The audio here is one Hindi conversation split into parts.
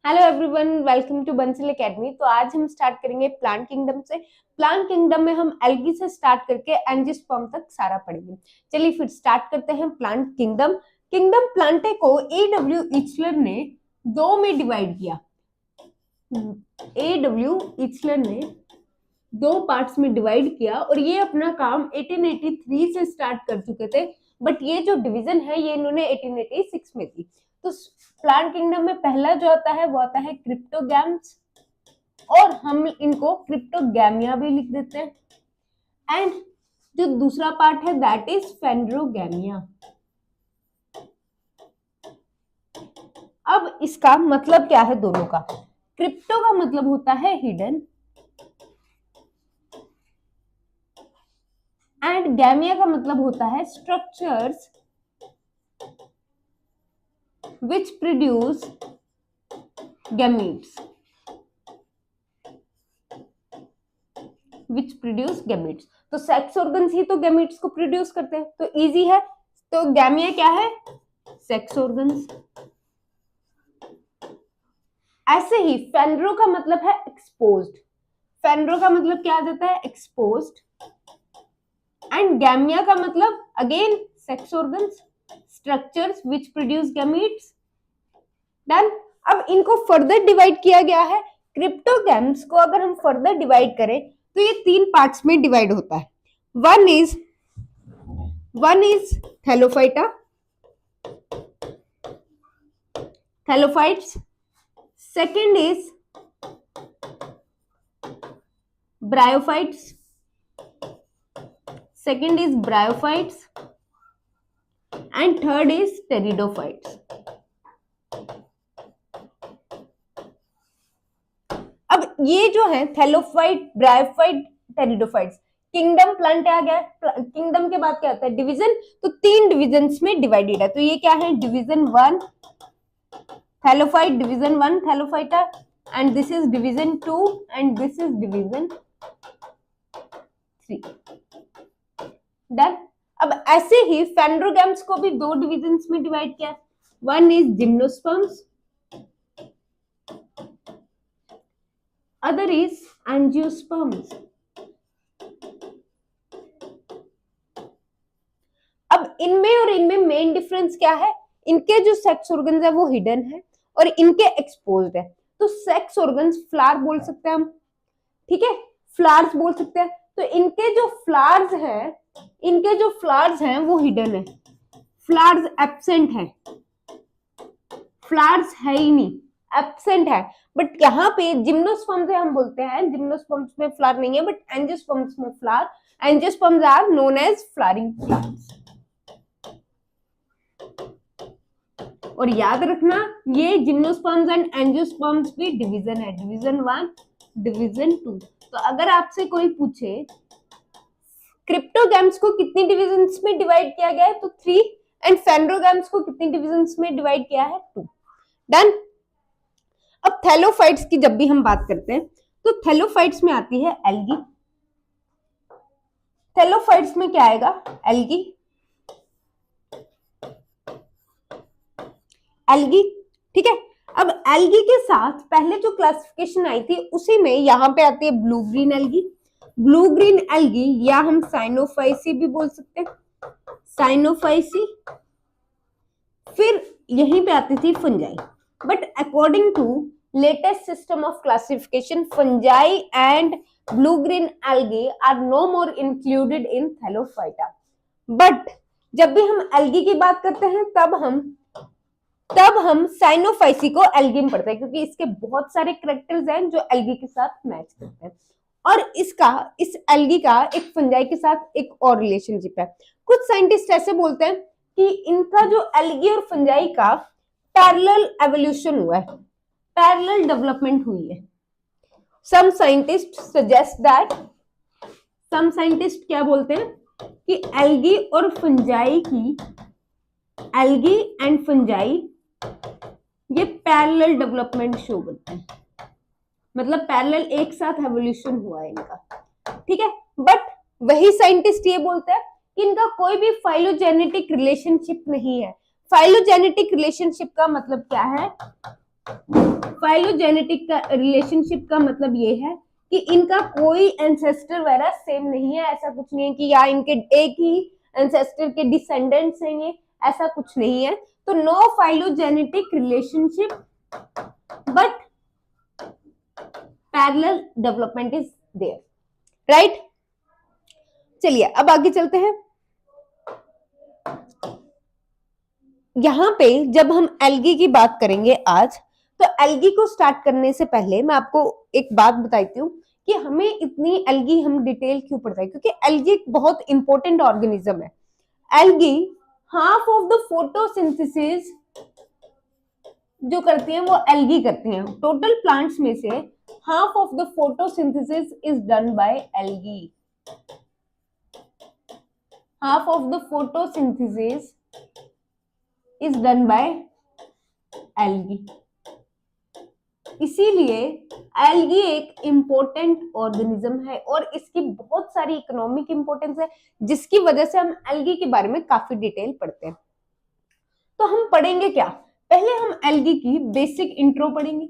Hello everyone, welcome to Bansal academy. तो आज हम स्टार्ट करेंगे प्लांट किंगडम से। प्लांट किंगडम में हम एल्गी से स्टार्ट करके एंजियोस्पर्म तक सारा पढ़ेंगे। चलिए फिर स्टार्ट करते हैं प्लांट किंगडम। किंगडम प्लांटे को A.W. ईचलर ने दो में डिवाइड किया। A.W. ईचलर ने दो पार्ट्स में डिवाइड किया और ये अपना काम 1883 से स्टार्ट कर चुके थे, बट ये जो डिवीजन है ये इन्होंने 1886 में दी। तो प्लांट किंगडम में पहला जो आता है वो आता है क्रिप्टोगैम्स, और हम इनको क्रिप्टोगैमिया भी लिख देते हैं। एंड जो दूसरा पार्ट है दैट इज फेंड्रोगैमिया। अब इसका मतलब क्या है दोनों का? क्रिप्टो का मतलब होता है हिडन एंड गैमिया का मतलब होता है स्ट्रक्चर्स which produce gametes, तो सेक्स ऑर्गन्स ही तो गैमीट्स को प्रोड्यूस करते हैं, तो इजी है। तो गैमिया क्या है? Sex organs. ऐसे ही फेंड्रो का मतलब है एक्सपोज्ड। फेंड्रो का मतलब क्या आ जाता है? एक्सपोज्ड। एंड गैमिया का मतलब again sex organs, structures which produce gametes. Done. अब इनको फर्दर डिवाइड किया गया है। क्रिप्टोगैम्स को अगर हम फर्दर डिवाइड करें तो ये तीन पार्ट्स में डिवाइड होता है। One is thallophyta, thallophytes. Second is bryophytes, second is bryophytes and third is pteridophytes. अब ये जो है thallophyte, bryophyte, pteridophytes, kingdom plant आ गया। किंगडम के बाद क्या होता है? डिवीजन। तो तीन डिविजन्स में डिवाइडेड है। तो ये क्या है? Division one thallophyte, division one thallophyta, and this is division two and this is division three. Done. अब ऐसे ही फेंड्रोगैम्स को भी दो डिविजन्स में डिवाइड किया। One is gymnosperms, other is angiosperms. अब इनमें और इनमें मेन डिफरेंस क्या है? इनके जो सेक्स ऑर्गन्स है वो हिडन है और इनके एक्सपोज्ड है। तो सेक्स ऑर्गन्स फ्लावर बोल सकते हैं हम, ठीक है, फ्लावर्स बोल सकते हैं। तो इनके जो फ्लावर्स हैं वो हिडन है, फ्लावर्स एब्सेंट है, फ्लावर्स है ही नहीं, एब्सेंट है। बट यहाँ पे जिम्नोस्पर्म से हम बोलते हैं, जिम्नोस्पर्म्स में फ्लावर नहीं है बट एंजियोस्पर्म्स में flower. Angiosperms are known as flowering plants. और याद रखना ये जिम्नोस्पर्म्स एंड एंजियोस्पर्म्स भी डिवीजन है, डिवीजन वन, डिवीजन टू। तो अगर आपसे कोई पूछे क्रिप्टोगैम्स को कितनी डिविजन्स में डिवाइड किया गया है तो 3, एंड फेंड्रोगैम्स को कितनी डिविजन्स में डिवाइड किया है? 2। डन। अब थैलोफाइट्स की जब भी हम बात करते हैं तो थैलोफाइट्स में आती है एल्गी। थैलोफाइट्स में क्या आएगा? एल्गी, एल्गी, ठीक है। अब एल्गी के साथ पहले जो क्लासिफिकेशन आई थी उसी में यहाँ पे आती है blue green algae. Blue green algae या हम साइनोफाइसी भी बोल सकते हैं, साइनोफाइसी। फिर यहीं पे आती थी fungi, but according to latest system of classification fungi and blue green algae are no more included in thallophyta. But जब भी हम एल्गी की बात करते हैं तब हम साइनोफाइसी को एल्गी में पढ़ते हैं, क्योंकि इसके बहुत सारे कैरेक्टर्स हैं जो एल्गी के साथ मैच करते हैं। और इस एल्गी का एक फंजाई के साथ एक और रिलेशनशिप है। कुछ साइंटिस्ट ऐसे बोलते हैं कि इनका जो एल्गी और फंजाई का पैरेलल एवोल्यूशन हुआ है, पैरेलल डेवलपमेंट हुई है। Some scientist suggest that, some scientist क्या बोलते हैं कि एल्गी और फंजाई की, एल्गी एंड फंजाई ये पैरेलल डेवलपमेंट शो करते हैं, मतलब पैरेलल एक साथ एवोल्यूशन हुआ है इनका, ठीक है। बट वही साइंटिस्ट ये बोलते हैं कि इनका कोई भी फाइलोजेनेटिक रिलेशनशिप नहीं है। फाइलोजेनेटिक रिलेशनशिप का मतलब क्या है? फाइलोजेनेटिक का रिलेशनशिप का मतलब ये है कि इनका कोई एंसेस्टर वगैरह सेम नहीं है, ऐसा कुछ नहीं है कि या इनके एक ही एंसेस्टर के डिसेंडेंट्स हैं ये, ऐसा कुछ नहीं है। तो no phylogenetic relationship but parallel development is there, right. चलिए अब आगे चलते हैं। यहां पे जब हम एल्गी की बात करेंगे आज, तो एल्गी को स्टार्ट करने से पहले मैं आपको एक बात बताती हूँ कि हमें इतनी एल्गी हम डिटेल क्यों पढ़ते हैं, क्योंकि एल्गी एक बहुत इंपॉर्टेंट ऑर्गेनिज्म है। Algae half of the photosynthesis जो करती हैं वो एल्गी करती हैं। टोटल प्लांट्स में से half of the photosynthesis is done by algae. Half of the photosynthesis is done by algae. इसीलिए एल्गी एक इंपॉर्टेंट ऑर्गेनिज्म है और इसकी बहुत सारी इकोनॉमिक इंपॉर्टेंस है, जिसकी वजह से हम एल्गी के बारे में काफी डिटेल पढ़ते हैं। तो हम पढ़ेंगे क्या, पहले हम एल्गी की बेसिक इंट्रो पढ़ेंगे,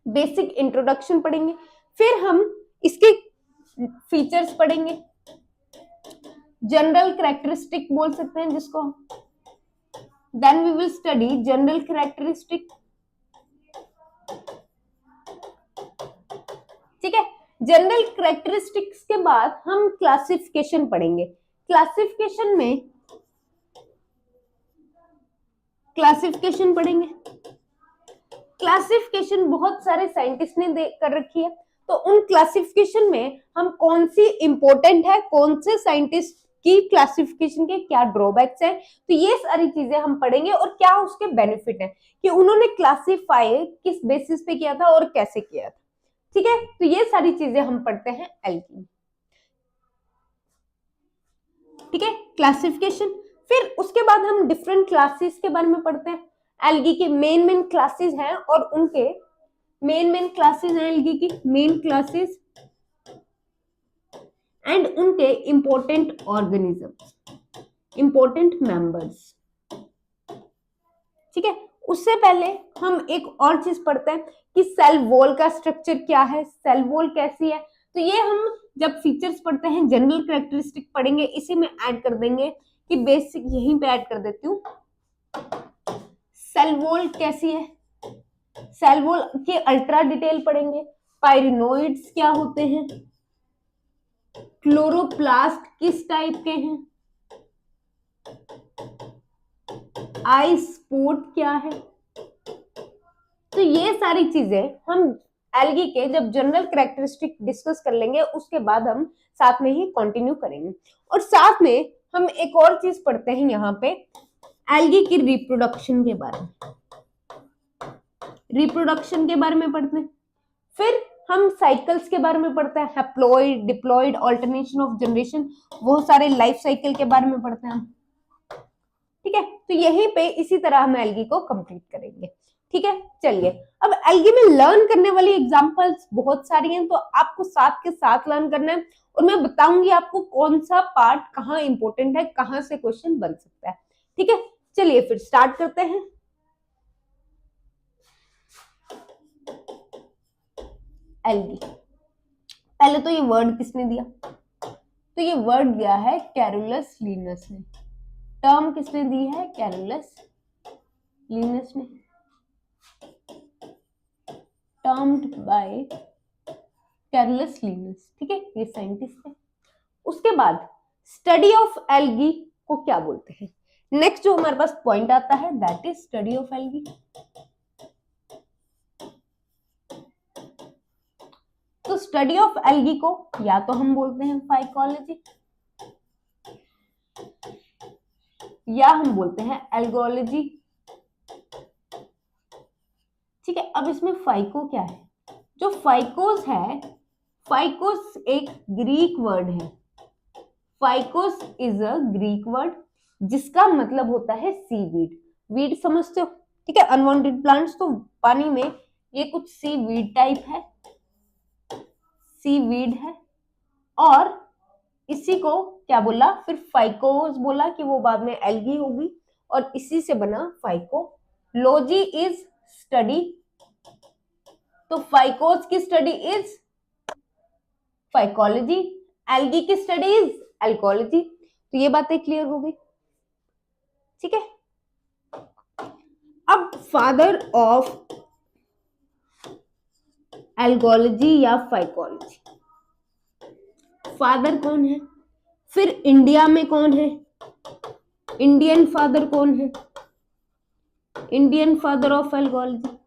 बेसिक इंट्रोडक्शन पढ़ेंगे, फिर हम इसके फीचर्स पढ़ेंगे, जनरल कैरेक्टरिस्टिक बोल सकते हैं जिसको, then we will study general characteristic, ठीक है। जनरल कैरेक्टरिस्टिक्स के बाद हम क्लासिफिकेशन पढ़ेंगे। क्लासिफिकेशन पढ़ेंगे। क्लासिफिकेशन बहुत सारे साइंटिस्ट ने कर रखी है, तो उन क्लासिफिकेशन में हम कौन सी इंपॉर्टेंट है, कौन से साइंटिस्ट की क्लासिफिकेशन के क्या ड्रॉबैक्स हैं, तो ये सारी चीजें हम पढ़ेंगे और क्या उसके बेनिफिट है कि उन्होंने क्लासिफाई किस बेसिस पे किया था और कैसे किया था, ठीक है। तो ये सारी चीजें हम पढ़ते हैं एल्गी, ठीक है, क्लासिफिकेशन। फिर उसके बाद हम डिफरेंट क्लासेस के बारे में पढ़ते हैं। एल्गी के मेन क्लासेस हैं और उनके मेन क्लासेस हैं एल्गी की मेन क्लासेस एंड उनके इंपॉर्टेंट ऑर्गेनिजम्स, इंपॉर्टेंट मेंबर्स, ठीक है। उससे पहले हम एक और चीज पढ़ते हैं कि सेल वॉल का स्ट्रक्चर क्या है, सेल वॉल कैसी है। तो ये हम जब फीचर्स पढ़ते हैं, जनरल कैरेक्टरिस्टिक पढ़ेंगे, इसी में ऐड कर देंगे कि बेसिक यहीं पे ऐड कर देती हूँ, सेल वॉल कैसी है, सेल वॉल के अल्ट्रा डिटेल पढ़ेंगे, पायरिनोइड्स क्या होते हैं, क्लोरोप्लास्ट किस टाइप के हैं, आई स्पोर्ट क्या है। तो ये सारी चीजें हम एल्गी के जब जनरल कैरेक्टरिस्टिक डिस्कस कर लेंगे, उसके बाद हम साथ में ही कंटिन्यू करेंगे। और साथ में हम एक और चीज पढ़ते हैं यहाँ पे एल्गी की रिप्रोडक्शन के बारे में, रिप्रोडक्शन के बारे में पढ़ते हैं। फिर हम साइकिल्स के बारे में पढ़ते हैं, haploid, diploid, alternation of generation, वो सारे लाइफ साइकिल के बारे में पढ़ते हैं हम, ठीक है। तो यहीं पे इसी तरह हम एल्गी को कंप्लीट करेंगे, ठीक है। चलिए अब एल्गी में लर्न करने वाली एग्जांपल्स बहुत सारी हैं, तो आपको साथ के साथ लर्न करना है और मैं बताऊंगी आपको कौन सा पार्ट कहाँ इंपॉर्टेंट है, कहाँ से क्वेश्चन बन सकता है, ठीक है। चलिए फिर स्टार्ट करते हैं। एल्गी, पहले तो ये वर्ड किसने दिया, तो ये वर्ड दिया है कैरोलस लिनस ने, टर्म किसने दी है, कैरोलस लिनस ने, टर्म्ड बाय कैरोलस लिनस, ठीक है, ये साइंटिस्ट है। उसके बाद स्टडी ऑफ एल्गी को क्या बोलते हैं, नेक्स्ट जो हमारे पास पॉइंट आता है that is study of algae. तो स्टडी ऑफ एल्गी को या तो हम बोलते हैं फाइकोलॉजी या हम बोलते हैं एल्गोलॉजी, ठीक है। अब इसमें फाइको क्या है, जो फाइकोस है, फाइकोस एक ग्रीक वर्ड है, फाइकोस इज अ ग्रीक वर्ड जिसका मतलब होता है सीवीड, वीड समझते हो, ठीक है, अनवांटेड प्लांट्स, तो पानी में ये कुछ सीवीड टाइप है, सीवीड है। और इसी को क्या बोला, फिर फाइकोस बोला कि वो बाद में एल्गी होगी, और इसी से बना फाइकोलॉजी इज स्टडी, तो फाइकोस की स्टडी इज फाइकोलॉजी, एल्गी की स्टडी इज एल्कोलॉजी। तो ये बातें क्लियर हो गई, ठीक है। अब फादर ऑफ एल्गोलॉजी या फाइकोलॉजी, फादर कौन है, फिर इंडिया में कौन है, इंडियन फादर कौन है, इंडियन फादर ऑफ एल्गोलॉजी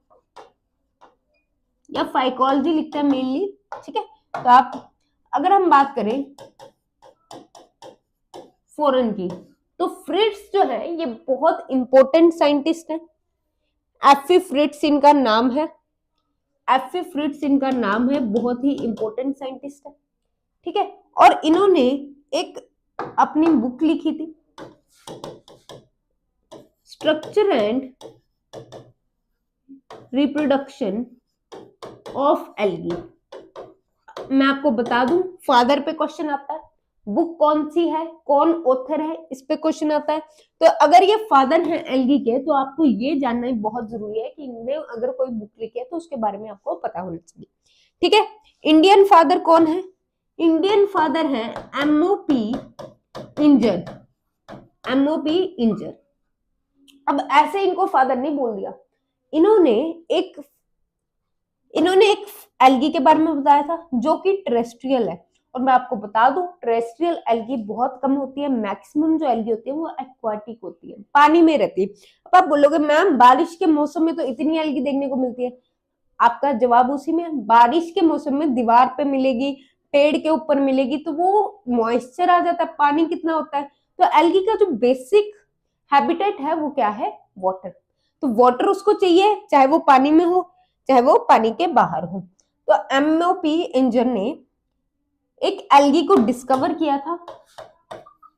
या फाइकोलॉजी लिखते हैं मेनली, ठीक है। तो आप अगर हम बात करें फॉरेन की, तो फ्रिट्ज जो है ये बहुत इंपॉर्टेंट साइंटिस्ट है। एफी फ्रिट्ज इनका नाम है, एफी फ्रिट्ज इनका नाम है, बहुत ही इंपॉर्टेंट साइंटिस्ट है, ठीक है। और इन्होंने एक अपनी बुक लिखी थी, structure and reproduction of algae. मैं आपको बता दूं, फादर पे क्वेश्चन आता है, बुक कौन सी है, कौन ऑथर है, इस पे क्वेश्चन आता है। तो अगर ये फादर है एल्गी के, तो आपको ये जानना ही बहुत जरूरी है कि इनने अगर कोई बुक लिखी है तो उसके बारे में आपको पता होना चाहिए, ठीक है। इंडियन फादर कौन है, इंडियन फादर है एमओपी इंजर, एमओपी इंजर। अब ऐसे इनको फादर नहीं बोल दिया, इन्होंने एक एल्गी के बारे में बताया था जो कि टेरेस्ट्रियल है। और मैं आपको बता दूं, टेरेस्ट्रियल एल्गी बहुत कम होती है, मैक्सिमम जो एल्गी होती है वो एक्वाटिक होती है, पानी में रहती है। अब आप बोलोगे मैम बारिश के मौसम में तो इतनी एल्गी देखने को मिलती है, आपका जवाब उसी में, बारिश के मौसम में दीवार पे मिलेगी, पेड़ के ऊपर मिलेगी, तो वो मॉइस्चर आ जाता है, पानी कितना होता है। तो एल्गी का जो बेसिक हैबिटेट है वो क्या है, वाटर। तो वाटर उसको चाहिए, चाहे वो पानी में हो चाहे वो पानी के बाहर हो। तो एमओपी इंजर ने एक एल्गी को डिस्कवर किया था,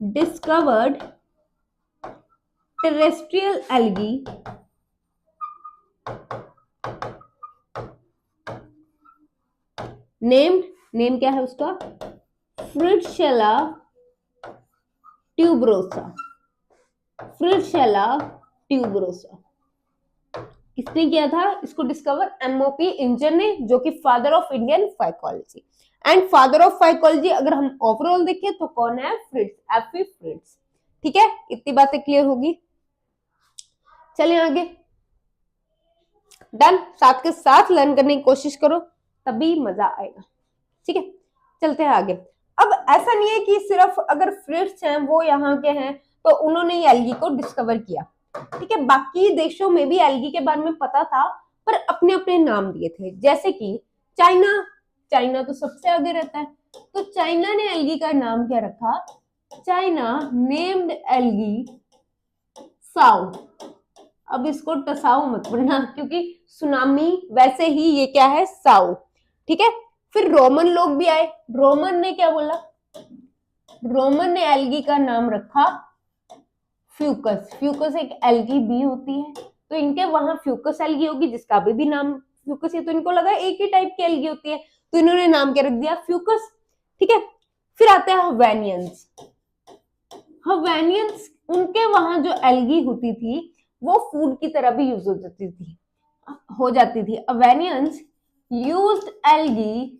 डिस्कवर्ड टेरेस्ट्रियल एल्गी नेम क्या है उसका, फ्रिट्शेला ट्यूबरोसा, फ्रिट्शेला ट्यूबरोसा। किसने किया था इसको डिस्कवर, एमओपी इंजर ने, जो कि father of Indian phycology. And father of phycology अगर हम ओवरऑल देखें तो कौन है, फ्रिट्ज, एफी फ्रिट्ज, ठीक है। इतनी बातें क्लियर होगी, चलिए आगे। डन, साथ के साथ लर्न करने की कोशिश करो तभी मजा आएगा, ठीक है। चलते हैं आगे। अब ऐसा नहीं है कि सिर्फ अगर फ्रिट्ज हैं वो यहाँ के हैं तो उन्होंने ये एल्गी को डिस्कवर किया, ठीक है। बाकी देशों में भी एल्गी के बारे में पता था, पर अपने अपने नाम दिए थे। जैसे कि चाइना तो सबसे आगे रहता है, तो चाइना ने एल्गी का नाम क्या रखा, चाइना नेम्ड एल्गी साउ। अब इसको टसाओ मत पढ़ना क्योंकि सुनामी, वैसे ही ये क्या है, साउ, ठीक है। फिर रोमन लोग भी आए, रोमन ने क्या बोला, रोमन ने एल्गी का नाम रखा फ्यूकस। फ्यूकस एक एल्गी भी होती है, तो इनके वहां फ्यूकस एल्गी होगी जिसका अभी भी नाम फ्यूकस है, तो इनको लगा एक ही टाइप की एल्गी होती है, तो इन्होंने नाम क्या रख दिया, फ्यूकस, ठीक है। फिर आते हैं हवेनियंस। हवेनियंस, उनके वहां जो एल्गी होती थी वो फूड की तरह भी यूज हो जाती थी। हवेनियंस यूज्ड एल्गी